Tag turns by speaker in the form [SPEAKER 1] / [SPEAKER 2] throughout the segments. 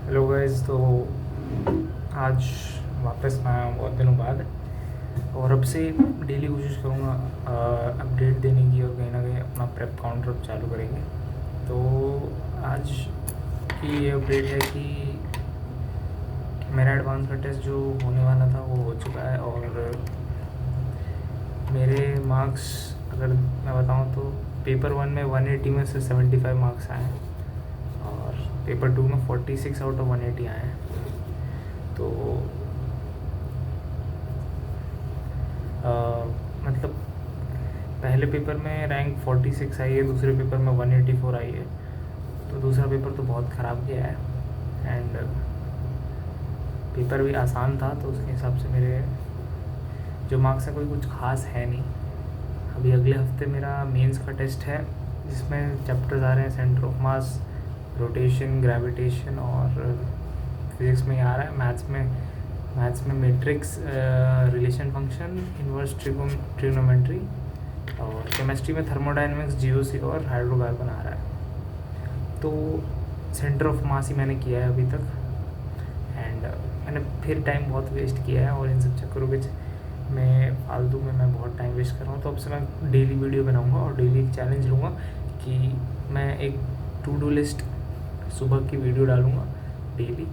[SPEAKER 1] Hello guys. तो आज वापस मैं आया हूँ बहुत दिनों बाद, और अब से डेली कोशिश करूँगा अपडेट देने की, और कहीं ना कहीं अपना प्रेप काउंटर अब चालू करेंगे। तो आज की ये अपडेट है कि मेरा एडवांस का टेस्ट जो होने वाला था वो हो चुका है, और मेरे मार्क्स अगर मैं बताऊँ तो पेपर 1 में 180 में से 75 मार्क्स आए हैं, और पेपर 2 में 46 आउट ऑफ 180 आए हैं। तो मतलब पहले पेपर में रैंक 46 आई है, दूसरे पेपर में 184 आई है। तो दूसरा पेपर तो बहुत ख़राब गया है, एंड पेपर भी आसान था, तो उसके हिसाब से मेरे जो मार्क्स हैं कोई कुछ खास है नहीं। अभी अगले हफ्ते मेरा मेंस का टेस्ट है, जिसमें चैप्टर्स आ रहे हैं centre of mass, rotation, gravitation, और फिज़िक्स में ही आ रहा है। मैथ्स में matrix, relation function, inverse trigonometry, और केमिस्ट्री में थर्मोडाइनमिक्स, जीओसी और हाइड्रोकार्बन आ रहा है। तो सेंटर ऑफ मास ही मैंने किया है अभी तक, एंड मैंने फिर टाइम बहुत वेस्ट किया है, और इन सब चक्करों के मैं फालतू में मैं बहुत टाइम वेस्ट कर रहा हूँ। तो अब से मैं डेली वीडियो बनाऊँगा, और डेली एक चैलेंज लूँगा कि मैं एक टू डू लिस्ट सुबह की वीडियो डालूँगा डेली,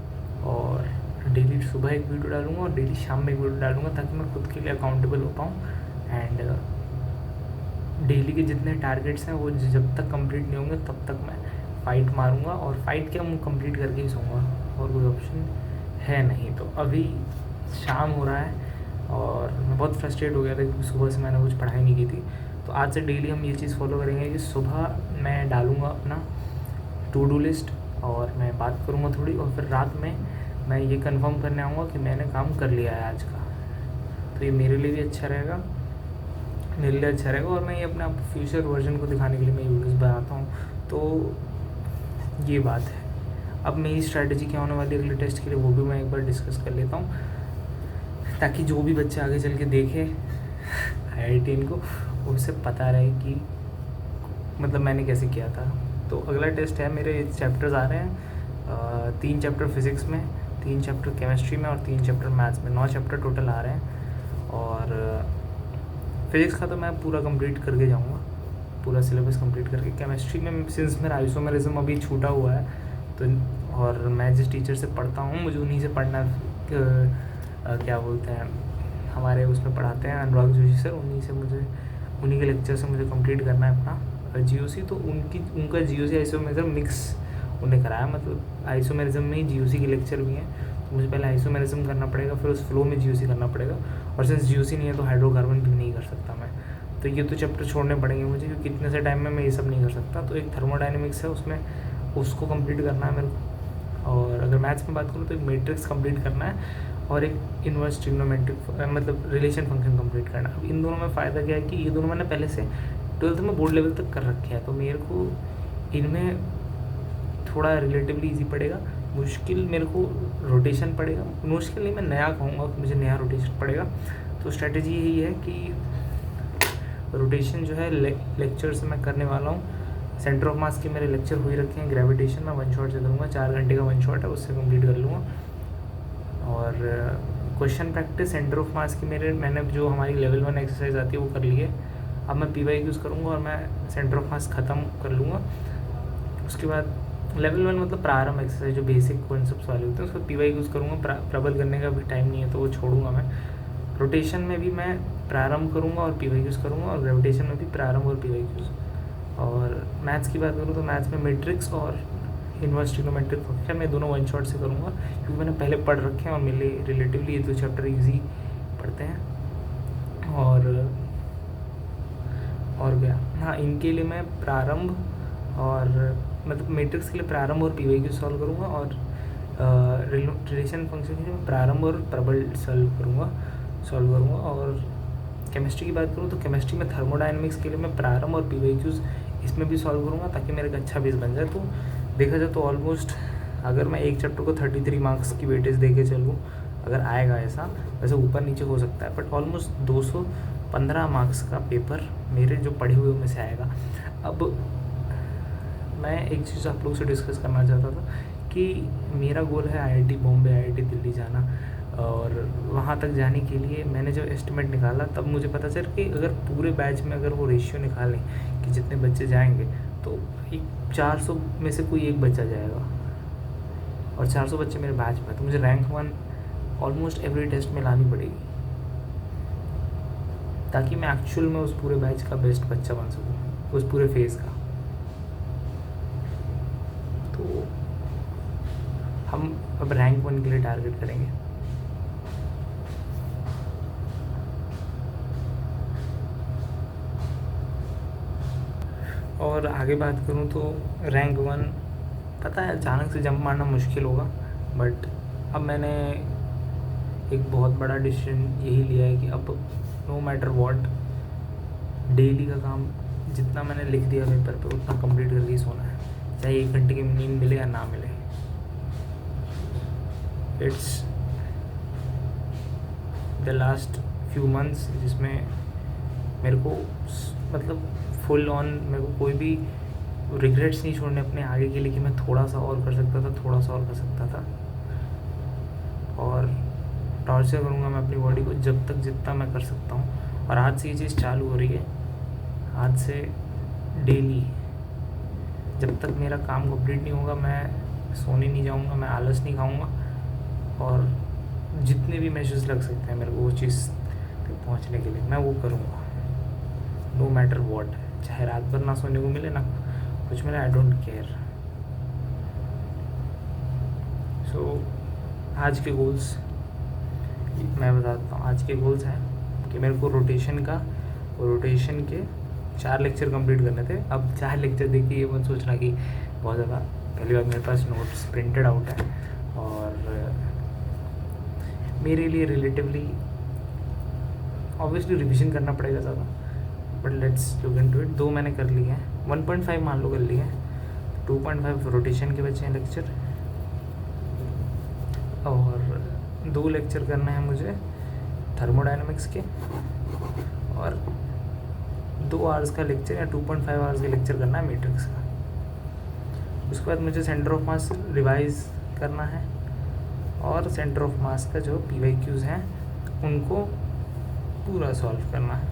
[SPEAKER 1] और डेली सुबह एक वीडियो डालूँगा, और डेली शाम में एक वीडियो डालूँगा, ताकि मैं खुद के लिए अकाउंटेबल हो पाऊँ। एंड डेली के जितने टारगेट्स हैं वो जब तक कंप्लीट नहीं होंगे तब तक मैं फ़ाइट मारूँगा, और फाइट क्या, मैं कंप्लीट करके ही सोऊंगा, और कोई ऑप्शन है नहीं। तो अभी शाम हो रहा है, और मैं बहुत फ्रस्ट्रेट हो गया था क्योंकि सुबह से मैंने कुछ पढ़ाई नहीं की थी। तो आज से डेली हम ये चीज़ फॉलो करेंगे कि सुबह मैं डालूँगा अपना टू डू लिस्ट, और मैं बात करूँगा थोड़ी, और फिर रात में मैं ये कंफर्म करने आऊँगा कि मैंने काम कर लिया है आज का। तो ये मेरे लिए भी अच्छा रहेगा, और मैं ये अपने आप फ्यूचर वर्जन को दिखाने के लिए मैं वीडियोज़ बनाता हूँ। तो ये बात है। अब मेरी स्ट्रैटेजी क्या होने वाली है अगले टेस्ट के लिए, वो भी मैं एक बार डिस्कस कर लेता हूँ, ताकि जो भी बच्चे आगे चल के देखे IIT को, उसे पता रहे कि मतलब मैंने कैसे किया था। तो अगला टेस्ट है, मेरे चैप्टर्स आ रहे हैं 3 चैप्टर फिज़िक्स में, 3 चैप्टर केमिस्ट्री में, और 3 चैप्टर मैथ्स में। 9 चैप्टर टोटल आ रहे हैं, और फिज़िक्स का तो मैं पूरा कंप्लीट करके जाऊँगा, पूरा सिलेबस कंप्लीट करके। केमिस्ट्री में सिंस मेरा आइसोमेरिज्म अभी छूटा हुआ है, तो और मैं जिस टीचर से पढ़ता हूँ मुझे उन्हीं से पढ़ना, क्या बोलते हैं, हमारे उसमें पढ़ाते हैं अनुराग जोशी सर, उन्हीं के लेक्चर से मुझे कंप्लीट करना है अपना जीओसी। तो उनका जीओसी आइसोमेरिज्म मिक्स उन्हें कराया, मतलब आइसोमेरिज्म में ही जीओसी के लेक्चर भी हैं। तो मुझे पहले आइसोमेरिज्म करना पड़ेगा, फिर उस फ्लो में जीओसी करना पड़ेगा, और सिंस जीओसी नहीं है तो हाइड्रोकार्बन भी नहीं कर सकता मैं। तो ये तो चैप्टर छोड़ने पड़ेंगे मुझे, क्योंकि इतने से टाइम में मैं ये सब नहीं कर सकता। तो एक थर्मोडाइनमिक्स है, उसमें उसको कंप्लीट करना है मेरे को, और अगर मैथ्स में बात करूँ तो एक मैट्रिक्स कंप्लीट करना है, और एक इन्वर्स ट्रिग्नोमेट्रिक मतलब रिलेशन फंक्शन कंप्लीट करना है। अब इन दोनों में फ़ायदा क्या है कि ये दोनों मैंने पहले से 12th में बोर्ड लेवल तक कर रखे हैं, तो मेरे को इनमें थोड़ा रिलेटिवली ईजी पड़ेगा। मुश्किल मेरे को रोटेशन पड़ेगा, मुश्किल नहीं, मैं नया कहूँगा कि मुझे नया रोटेशन पड़ेगा। तो स्ट्रेटजी यही है कि रोटेशन जो है लेक्चर से मैं करने वाला हूँ। सेंटर ऑफ मास के मेरे लेक्चर हो ही रखे हैं, ग्रेविटेशन में 1 शॉट से करूँगा, 4 घंटे का 1 शॉट है, उससे कंप्लीट कर लूँगा। और question practice centre of mass की मैंने जो हमारी लेवल 1 एक्सरसाइज आती है वो कर ली है। अब मैं PYQs करूँगा, और मैं सेंटर ऑफ मास ख़त्म कर लूँगा। उसके बाद लेवल 1 मतलब प्रारंभ एक्सरसाइज, जो बेसिक कॉन्सेप्ट्स वाले होते हैं, उसको PYQs करूँगा। प्रबल करने का भी टाइम नहीं है तो वो छोड़ूंगा मैं। रोटेशन में भी मैं प्रारंभ करूँगा और PYQs करूँगा, और ग्रेविटेशन में भी प्रारंभ और PYQs। और मैथ्स की बात करूँ तो मैथ्स में मैट्रिक्स और इन्वर्स ट्रिग्नोमेट्रिक फंक्शन में दोनों 1 शॉट से करूँगा, क्योंकि मैंने पहले पढ़ रखे हैं, और मेरे रिलेटिवली ये 2 चैप्टर ईजी पढ़ते हैं। और क्या, हाँ, इनके लिए मैं प्रारंभ और मतलब मैट्रिक्स के लिए प्रारंभ और PYQ सॉल्व करूँगा, और रिलेशन फंक्शन के लिए मैं प्रारंभ और प्रबल सॉल्व करूँगा। और केमिस्ट्री की बात करूँ तो केमिस्ट्री में थर्मोडाइनमिक्स के लिए मैं प्रारंभ और PYQs इसमें भी सॉल्व करूँगा, ताकि मेरा एक अच्छा बेस बन जाए। तो देखा जाए तो ऑलमोस्ट अगर मैं एक चैप्टर को 33 मार्क्स की वेटेज दे के चलूँ, अगर आएगा ऐसा, वैसे ऊपर नीचे हो सकता है, बट ऑलमोस्ट 215 मार्क्स का पेपर मेरे जो पढ़े हुए में से आएगा। अब मैं एक चीज़ आप लोग से डिस्कस करना चाहता था कि मेरा गोल है IIT बॉम्बे, IIT दिल्ली जाना, और वहाँ तक जाने के लिए मैंने जब एस्टिमेट निकाला तब मुझे पता चल कि अगर पूरे बैच में अगर वो रेशियो निकालें कि जितने बच्चे जाएंगे तो 400 में से कोई एक बच्चा जाएगा, और 400 बच्चे मेरे बैच में, तो मुझे रैंक 1 ऑलमोस्ट एवरी टेस्ट में लानी पड़ेगी ताकि मैं एक्चुअल में उस पूरे बैच का बेस्ट बच्चा बन सकूँ, उस पूरे फेज़ का। तो हम अब रैंक 1 के लिए टारगेट करेंगे। और आगे बात करूँ तो रैंक 1 पता है अचानक से जंप मारना मुश्किल होगा, बट अब मैंने एक बहुत बड़ा डिसीजन यही लिया है कि अब नो मैटर व्हाट डेली का काम जितना मैंने लिख दिया पेपर पे उतना कंप्लीट करके ही सोना है, चाहे 1 घंटे की नींद मिले या ना मिले। It's the last few months जिसमें मेरे को मतलब फुल ऑन मेरे को कोई भी रिग्रेट्स नहीं छोड़ने अपने आगे के लिए कि मैं थोड़ा सा और कर सकता था, थोड़ा सा और कर सकता था, और टॉर्चर करूँगा मैं अपनी बॉडी को जब तक जितना मैं कर सकता हूँ। और आज से ये चीज़ चालू हो रही है, आज से डेली जब तक मेरा काम कंप्लीट नहीं होगा मैं सोने नहीं जाऊँगा, मैं आलस नहीं खाऊँगा, और जितने भी मेजर्स लग सकते हैं मेरे को वो चीज़ तक पहुँचने के लिए मैं वो करूँगा, नो मैटर व्हाट, चाहे रात भर ना सोने को मिले ना कुछ मिले, आई डोंट केयर। सो आज के गोल्स मैं बताता हूँ। आज के गोल्स हैं कि मेरे को रोटेशन के 4 लेक्चर कंप्लीट करने थे। अब 4 लेक्चर देखिए ये मत सोचना कि बहुत ज़्यादा, पहली बार मेरे पास नोट्स प्रिंटेड आउट है और मेरे लिए रिलेटिवली ऑब्वियसली रिविजन करना पड़ेगा ज़्यादा, but let's look into it. 2 मैंने कर लिए हैं, 1.5 मान लो कर लिए हैं, 2.5 रोटेशन के बचे हैं लेक्चर, और 2 लेक्चर करना है मुझे थर्मोडायनामिक्स के, और 2 आवर्स का लेक्चर या 2.5 आवर्स का लेक्चर करना है मैट्रिक्स का। उसके बाद मुझे सेंटर ऑफ मास रिवाइज करना है, और सेंटर ऑफ मास का जो PYQs हैं उनको पूरा सॉल्व करना है,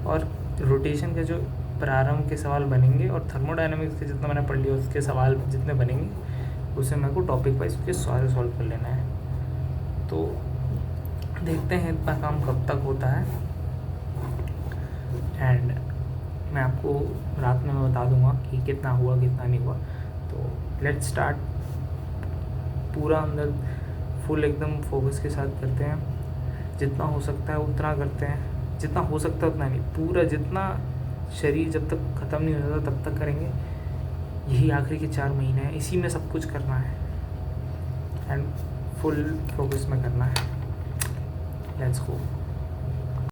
[SPEAKER 1] और रोटेशन के जो प्रारंभ के सवाल बनेंगे और थर्मोडायनामिक्स के जितना मैंने पढ़ लिया उसके सवाल जितने बनेंगे उसे मेरे को टॉपिक वाइज उसके सारे सॉल्व कर लेना है। तो देखते हैं इतना काम कब तक होता है, एंड मैं आपको रात में मैं बता दूंगा कि कितना हुआ कितना नहीं हुआ। तो लेट्स स्टार्ट, पूरा अंदर फुल एकदम फोकस के साथ करते हैं, जितना हो सकता है उतना करते हैं, जितना हो सकता है उतना नहीं, पूरा जितना शरीर जब तक ख़त्म नहीं हो जाता तब तक करेंगे। यही आखिरी के 4 महीने हैं, इसी में सब कुछ करना है एंड फुल फोकस में करना है। Let's go.